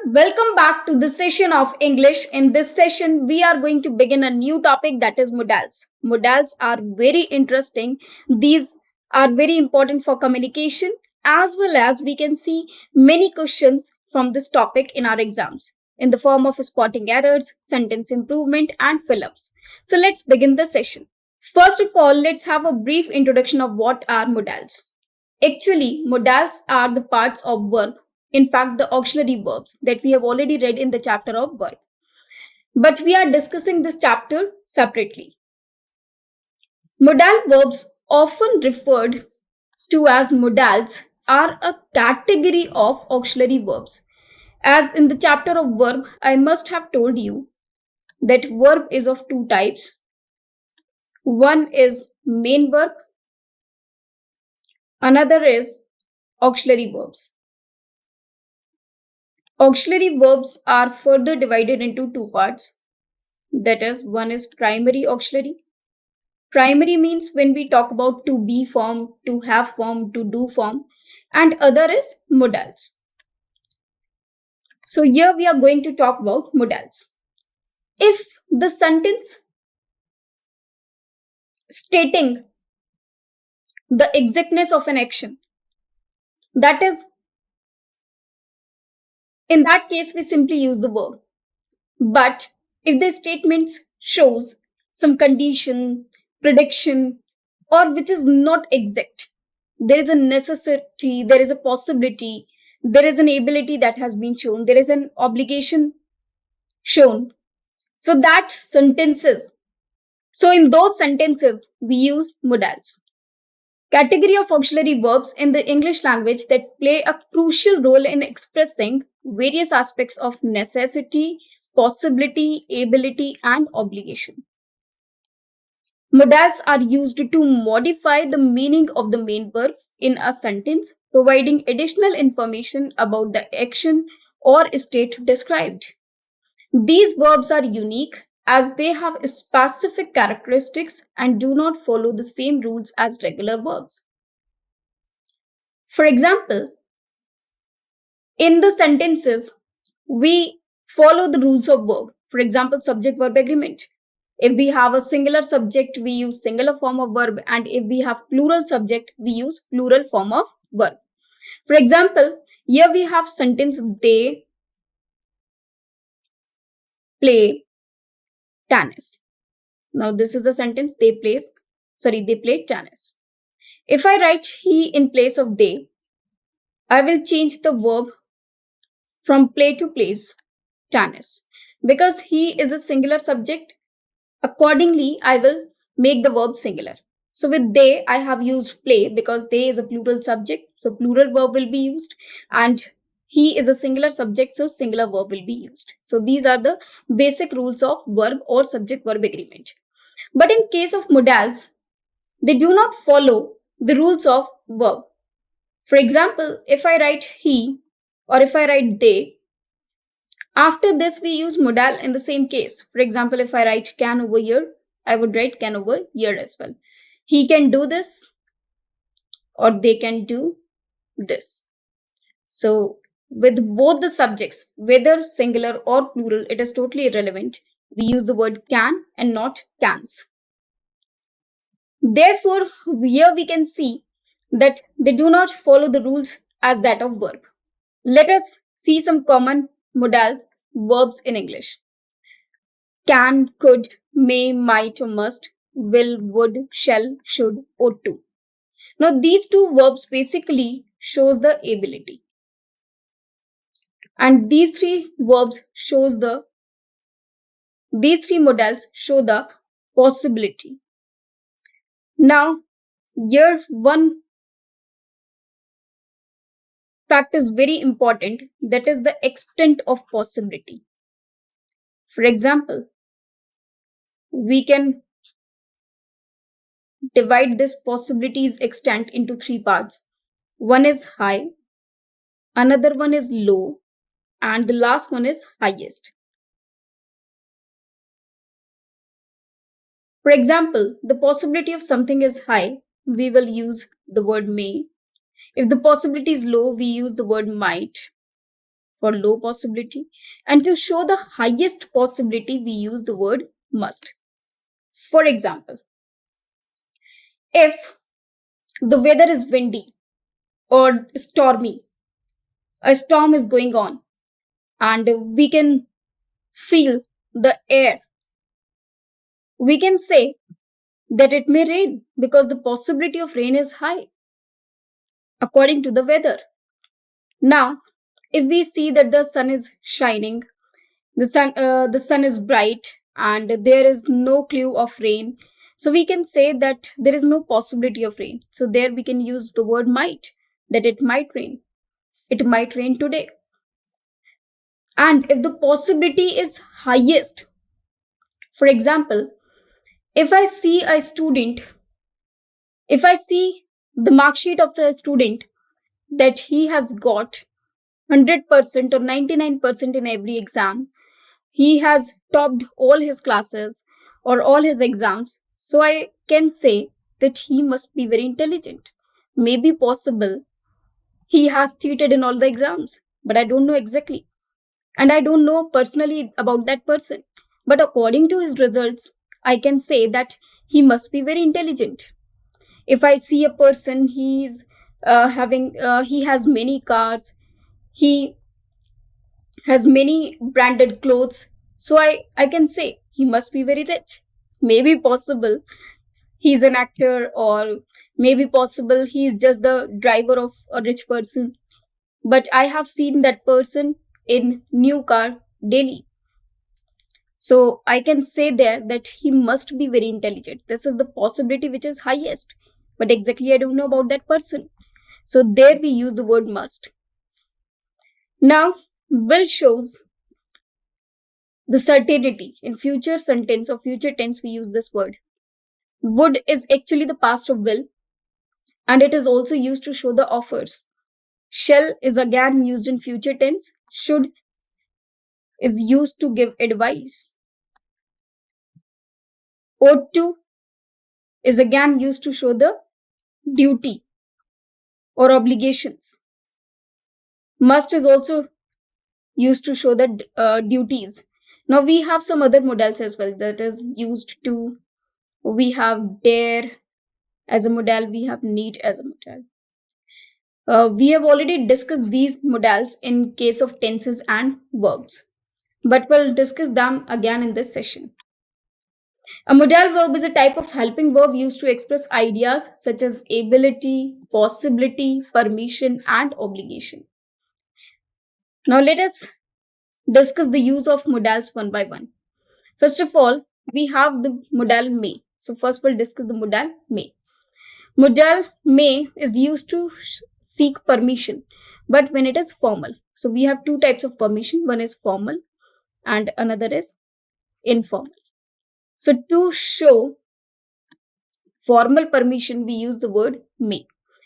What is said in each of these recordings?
Welcome back to this session of English. In this session, we are going to begin a new topic, that is modals. Modals are very interesting. These are very important for communication, as well as we can see many questions from this topic in our exams in the form of spotting errors, sentence improvement, and fill-ups. So let's begin the session. First of all, let's have a brief introduction of what are modals. Actually, modals are the parts of verb, in fact, the auxiliary verbs that we have already read in the chapter of verb. But we are discussing this chapter separately. Modal verbs, often referred to as modals, are a category of auxiliary verbs. As in the chapter of verb, I must have told you that verb is of two types. One is main verb, another is auxiliary verbs. Auxiliary verbs are further divided into two parts. That is, one is primary auxiliary. Primary means when we talk about to be form, to have form, to do form, and other is modals. So here we are going to talk about modals. If the sentence stating the exactness of an action, that is, in that case we simply use the verb. But if the statement shows some condition, prediction, or which is not exact, there is a necessity, there is a possibility, there is an ability that has been shown, there is an obligation shown. So that sentences, so in those sentences, we use modals. Category of auxiliary verbs in the English language that play a crucial role in expressing various aspects of necessity, possibility, ability, and obligation. Modals are used to modify the meaning of the main verb in a sentence, providing additional information about the action or state described. These verbs are unique as they have specific characteristics and do not follow the same rules as regular verbs. For example, in the sentences, we follow the rules of verb. For example, subject-verb agreement. If we have a singular subject, we use singular form of verb, and if we have plural subject, we use plural form of verb. For example, here we have sentence they play tennis. Now this is a sentence they play tennis. If I write he in place of they, I will change the verb from play to plays tennis. Because he is a singular subject, accordingly I will make the verb singular. So with they, I have used play because they is a plural subject, so plural verb will be used, and he is a singular subject, so singular verb will be used. So these are the basic rules of verb or subject-verb agreement. But in case of modals, they do not follow the rules of verb. For example, if I write he or if I write they, after this we use modal in the same case. For example, if I write can over here, I would write can over here as well. He can do this or they can do this. So with both the subjects, whether singular or plural, it is totally irrelevant. We use the word can and not cans. Therefore, here we can see that they do not follow the rules as that of verb. Let us see some common modal verbs in English. Can, could, may, might, or must, will, would, shall, should, ought to. Now these two verbs basically shows the ability. And these three modals show the possibility. Now, here one fact is very important, that is the extent of possibility. For example, we can divide this possibility's extent into three parts. One is high, another one is low, and the last one is highest. For example, the possibility of something is high, we will use the word may. If the possibility is low, we use the word might for low possibility. And to show the highest possibility, we use the word must. For example, if the weather is windy or stormy, a storm is going on, and we can feel the air, we can say that it may rain because the possibility of rain is high according to the weather. Now, if we see that the sun is shining, the sun is bright, and there is no clue of rain, so we can say that there is no possibility of rain. So there we can use the word might, that it might rain. It might rain today. And if the possibility is highest, for example, if I see a student, if I see the mark sheet of the student that he has got 100% or 99% in every exam, he has topped all his classes or all his exams, so I can say that he must be very intelligent. Maybe possible he has cheated in all the exams, but I don't know exactly. And I don't know personally about that person. But according to his results, I can say that he must be very intelligent. If I see a person, he has many cars, he has many branded clothes, so I can say he must be very rich. Maybe possible he's an actor, or maybe possible he's just the driver of a rich person. But I have seen that person in new car daily. So I can say there that he must be very intelligent. This is the possibility which is highest. But exactly I don't know about that person. So there we use the word must. Now, will shows the certainty. In future sentence or future tense, we use this word. Would is actually the past of will, and it is also used to show the offers. Shall is again used in future tense. Should is used to give advice. Ought to is again used to show the duty or obligations. Must is also used to show the duties. Now we have some other models as well that is used to. We have dare as a model, we have need as a model. We have already discussed these models in case of tenses and verbs, but we'll discuss them again in this session. A modal verb is a type of helping verb used to express ideas such as ability, possibility, permission, and obligation. Now let us discuss the use of modals one by one. First of all, we have the modal may. So first we'll discuss the modal may. Modal may is used to seek permission, but when it is formal. So we have two types of permission. One is formal and another is informal. So to show formal permission, we use the word may.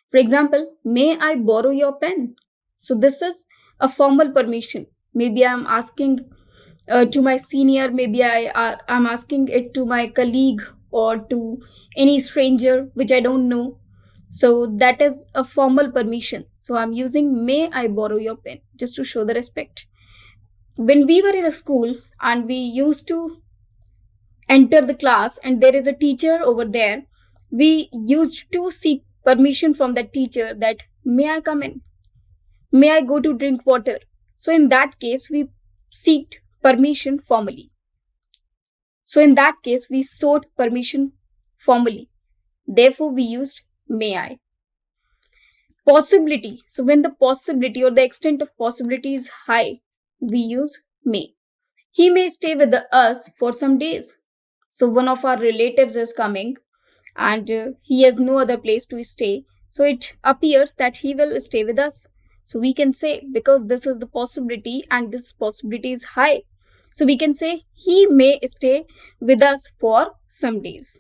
For example, may I borrow your pen? So this is a formal permission. Maybe I'm asking to my senior, maybe I'm asking it to my colleague or to any stranger which I don't know. So that is a formal permission. So I'm using may I borrow your pen just to show the respect. When we were in a school and we used to enter the class and there is a teacher over there, we used to seek permission from that teacher that may I come in? May I go to drink water? So in that case, we seeked permission formally. So in that case, we sought permission formally. Therefore, we used may I. Possibility. So when the possibility or the extent of possibility is high, we use may. He may stay with us for some days. So one of our relatives is coming and he has no other place to stay. So it appears that he will stay with us. So we can say, because this is the possibility and this possibility is high, so we can say he may stay with us for some days,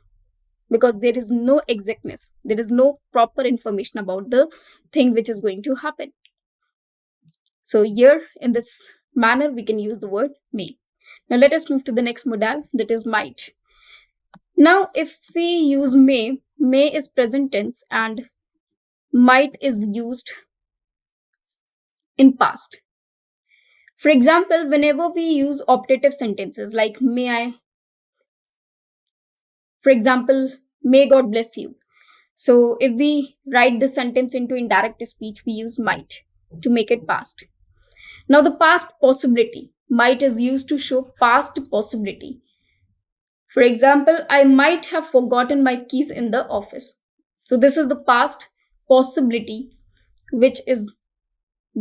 because there is no exactness. There is no proper information about the thing which is going to happen. So here in this manner, we can use the word may. Now let us move to the next modal, that is might. Now if we use may is present tense and might is used in past. For example, whenever we use optative sentences like may I, for example, may God bless you. So if we write this sentence into indirect speech, we use might to make it past. Now the past possibility, might is used to show past possibility. For example, I might have forgotten my keys in the office. So this is the past possibility which is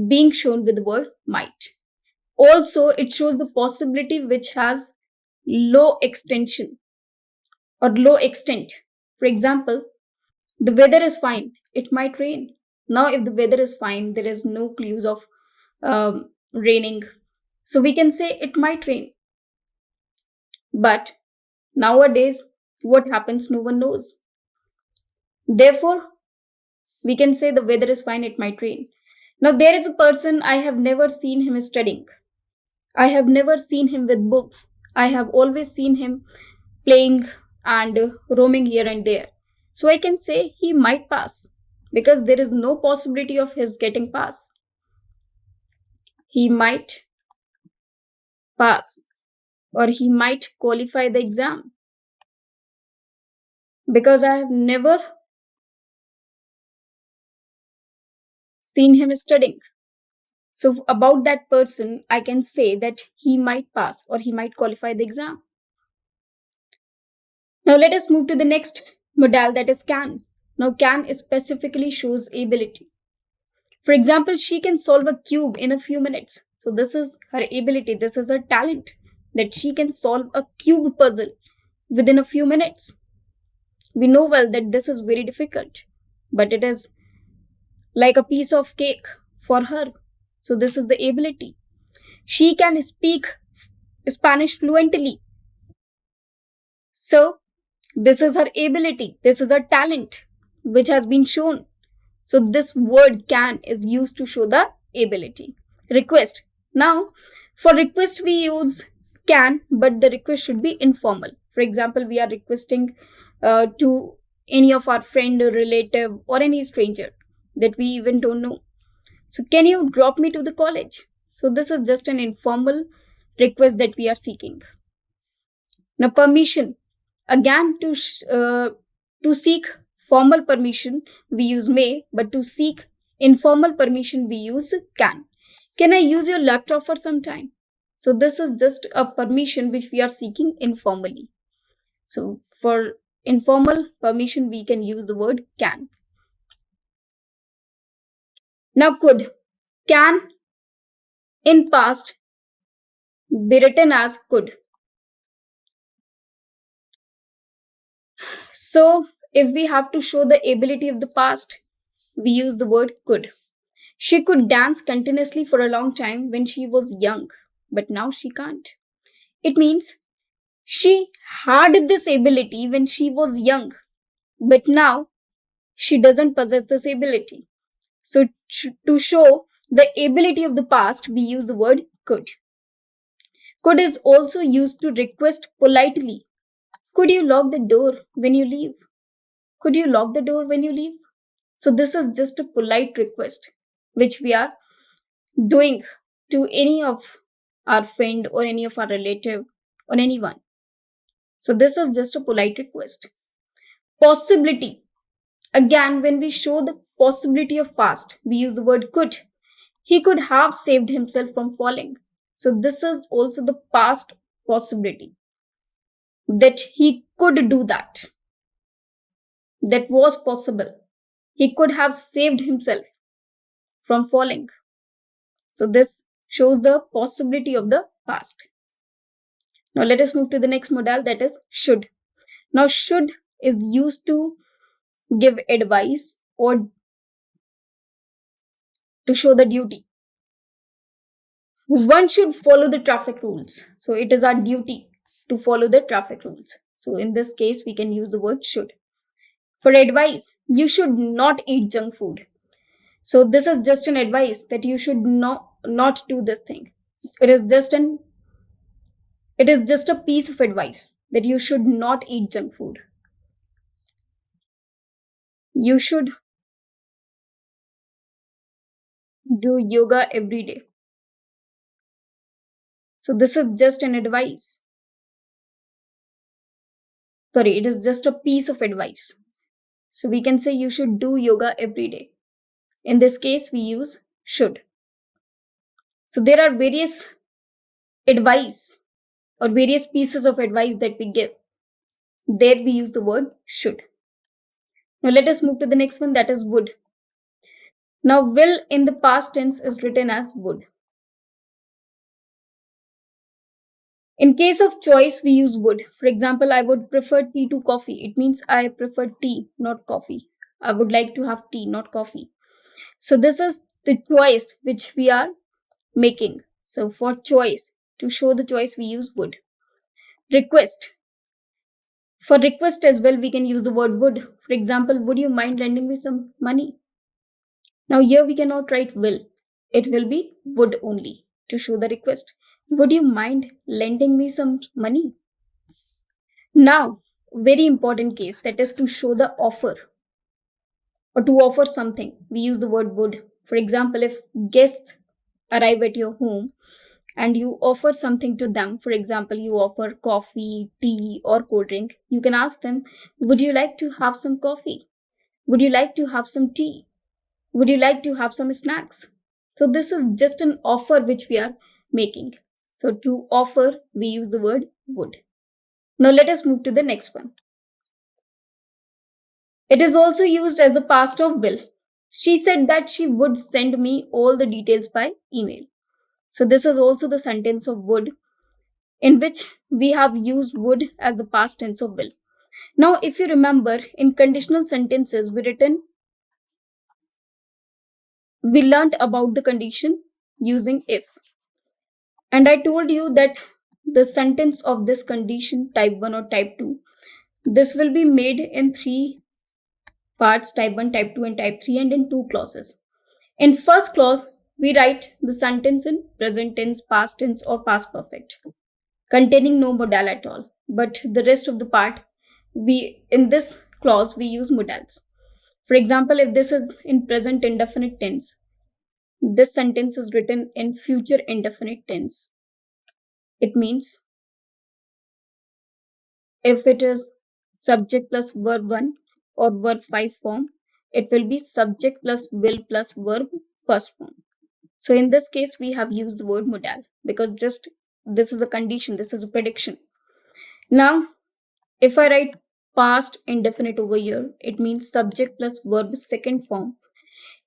being shown with the word might. Also, it shows the possibility which has low extension or low extent. For example, the weather is fine, it might rain. Now, if the weather is fine, there is no clues of raining. So we can say it might rain. But nowadays, what happens, no one knows. Therefore, we can say the weather is fine, it might rain. Now, there is a person, I have never seen him studying. I have never seen him with books. I have always seen him playing and roaming here and there. So I can say he might pass because there is no possibility of his getting pass. He might pass or he might qualify the exam because I have never seen him studying. So about that person, I can say that he might pass or he might qualify the exam. Now let us move to the next modal, that is can. Now can specifically shows ability. For example, she can solve a cube in a few minutes. So this is her ability, this is her talent, that she can solve a cube puzzle within a few minutes. We know well that this is very difficult, but it is like a piece of cake for her. So this is the ability. She can speak Spanish fluently. So this is her ability, this is her talent, which has been shown. So this word can is used to show the ability. Request. Now, for request we use can, but the request should be informal. For example, we are requesting to any of our friend or relative or any stranger that we even don't know. So can you drop me to the college? So this is just an informal request that we are seeking. Now permission. Again, to seek formal permission, we use may, but to seek informal permission, we use can. Can I use your laptop for some time? So this is just a permission which we are seeking informally. So for informal permission, we can use the word can. Now could. Can in past be written as could. So if we have to show the ability of the past, we use the word could. She could dance continuously for a long time when she was young, but now she can't. It means she had this ability when she was young, but now she doesn't possess this ability. So to show the ability of the past, we use the word could. Could is also used to request politely. Could you lock the door when you leave? Could you lock the door when you leave? So this is just a polite request which we are doing to any of our friend or any of our relative or anyone. So this is just a polite request. Possibility. Again, when we show the possibility of past, we use the word could. He could have saved himself from falling. So this is also the past possibility that he could do that. That was possible. He could have saved himself from falling. So this shows the possibility of the past. Now let us move to the next modal, that is should. Now should is used to give advice or to show the duty. One should follow the traffic rules. So it is our duty to follow the traffic rules. So in this case, we can use the word should. For advice, you should not eat junk food. So this is just an advice that you should not do this thing. It is just a piece of advice that you should not eat junk food. You should do yoga every day. So this is just an advice. Sorry, it is just a piece of advice. So we can say you should do yoga every day. In this case, we use should. So there are various advice or various pieces of advice that we give. There we use the word should. Now let us move to the next one, that is would. Now will in the past tense is written as would. In case of choice, we use would. For example, I would prefer tea to coffee. It means I prefer tea, not coffee. I would like to have tea, not coffee. So this is the choice which we are making. So for choice, to show the choice, we use would. Request. For request as well, we can use the word would. For example, would you mind lending me some money? Now here we cannot write will. It will be would only to show the request. Would you mind lending me some money? Now, very important case, that is to show the offer or to offer something. We use the word would. For example, if guests arrive at your home and you offer something to them, for example, you offer coffee, tea, or cold drink, you can ask them, would you like to have some coffee? Would you like to have some tea? Would you like to have some snacks? So this is just an offer which we are making. So to offer, we use the word would. Now let us move to the next one. It is also used as the past of will. She said that she would send me all the details by email. So this is also the sentence of would, in which we have used would as the past tense of will. Now if you remember, in conditional sentences, we learnt about the condition using if. And I told you that the sentence of this condition, type 1 or type 2, this will be made in 3 parts, type 1, type 2 and type 3, and in 2 clauses. In first clause, we write the sentence in present tense, past tense or past perfect, containing no modal at all. But the rest of the part, in this clause, we use modals. For example, if this is in present indefinite tense, this sentence is written in future indefinite tense. It means if it is subject plus verb 1 or verb 5 form, it will be subject plus will plus verb first form. So in this case, we have used the word modal because just this is a condition, this is a prediction. Now, if I write past indefinite over here, it means subject plus verb second form.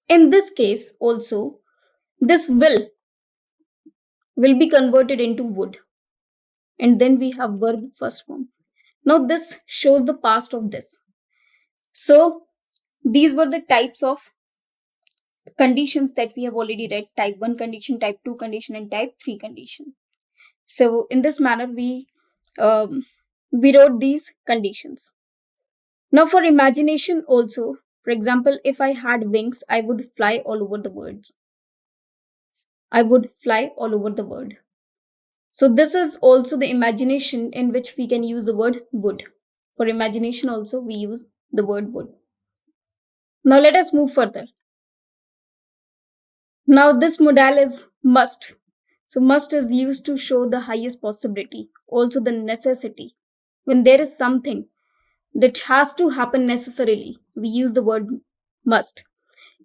In this case also, this will be converted into would, and then we have verb first form. Now this shows the past of this. So these were the types of conditions that we have already read: type 1 condition, type 2 condition, and type 3 condition. So in this manner, we wrote these conditions. Now for imagination also, for example, if I had wings, I would fly all over the world. I would fly all over the world. So this is also the imagination in which we can use the word would. For imagination also, we use the word would. Now let us move further. Now this modal is must. So must is used to show the highest possibility, also the necessity. When there is something that has to happen necessarily, we use the word must.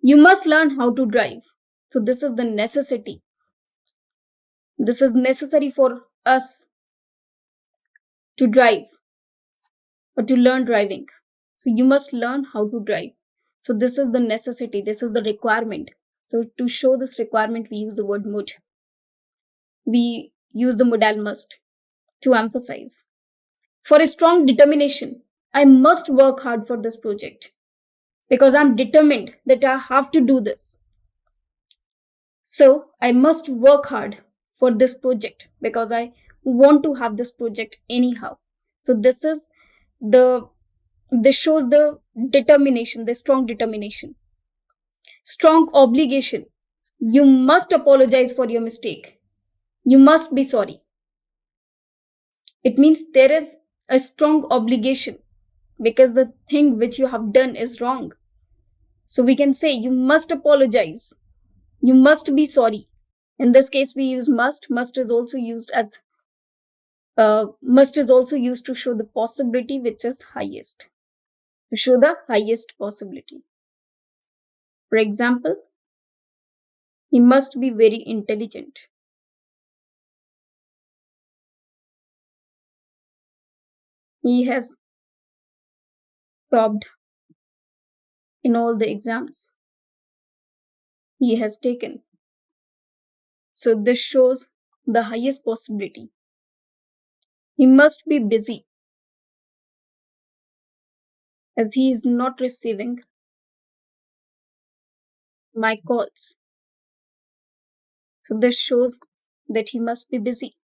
You must learn how to drive. So this is the necessity. This is necessary for us to drive or to learn driving. So you must learn how to drive. So this is the necessity. This is the requirement. So to show this requirement, we use the word would. We use the modal must to emphasize. For a strong determination, I must work hard for this project because I'm determined that I have to do this. So I must work hard for this project because I want to have this project anyhow. So this shows the determination, the strong determination. Strong obligation. You must apologize for your mistake. You must be sorry. It means there is a strong obligation because the thing which you have done is wrong. So we can say you must apologize. You must be sorry. In this case, we use must. Must is also used to show the possibility which is highest. To show the highest possibility. For example, he must be very intelligent. He has topped in all the exams he has taken. So this shows the highest possibility. He must be busy as he is not receiving my calls. So this shows that he must be busy.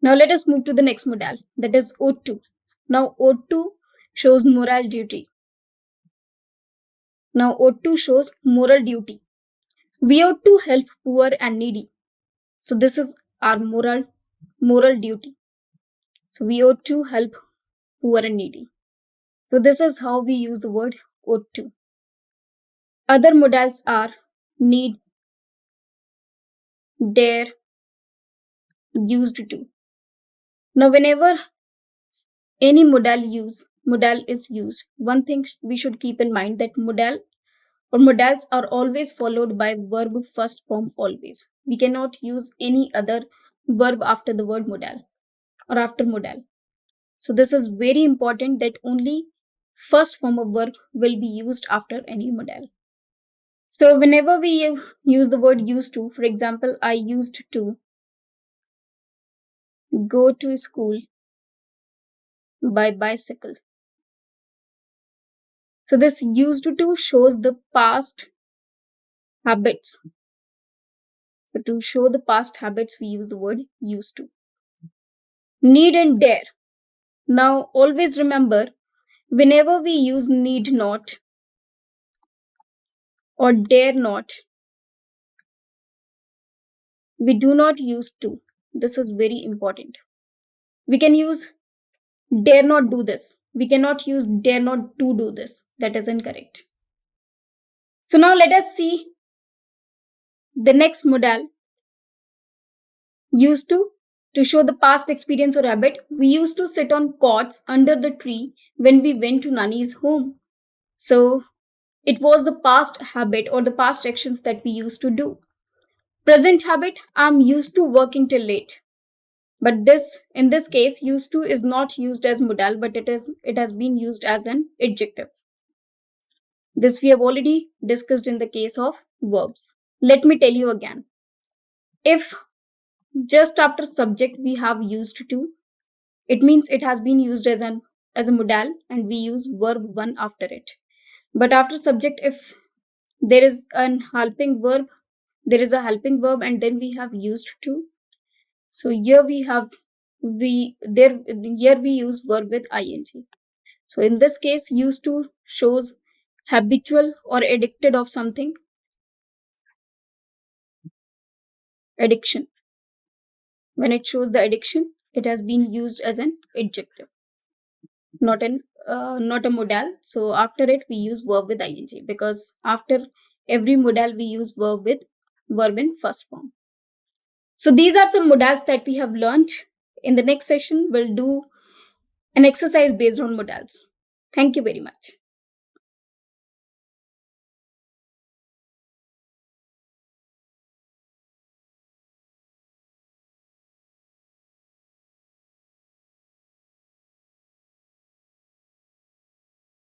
Now let us move to the next modal, that is ought to. Now ought to shows moral duty. Now ought to shows moral duty. We ought to help poor and needy. So this is our moral duty. So we ought to help poor and needy. So this is how we use the word ought to. Other modals are need, dare, used to. Now whenever any modal is used, one thing we should keep in mind that modals are always followed by verb first form always. We cannot use any other verb after the word modal or after modal. So this is very important that only first form of verb will be used after any modal. So whenever we use the word used to, for example, I used to go to school by bicycle. So this used to shows the past habits. So to show the past habits, we use the word used to. Need and dare. Now always remember, whenever we use need not or dare not, we do not use to. This is very important. We can use dare not do this. We cannot use dare not to do this. That is incorrect. So now let us see the next modal. Used to show the past experience or habit. We used to sit on cots under the tree when we went to Nani's home. So it was the past habit or the past actions that we used to do. Present habit, I'm used to working till late. But in this case, used to is not used as modal, but it has been used as an adjective. This we have already discussed in the case of verbs. Let me tell you again. If just after subject we have used to, it means it has been used as a modal and we use verb one after it. But after subject, if there is a helping verb and then we have used to. So here we use verb with ing. So in this case, used to shows habitual or addicted of something. Addiction. When it shows the addiction, it has been used as an adjective, not a modal. So after it, we use verb with ing because after every modal, we use verb in first form. So these are some modals that we have learned. In the next session, we'll do an exercise based on modals. Thank you very much.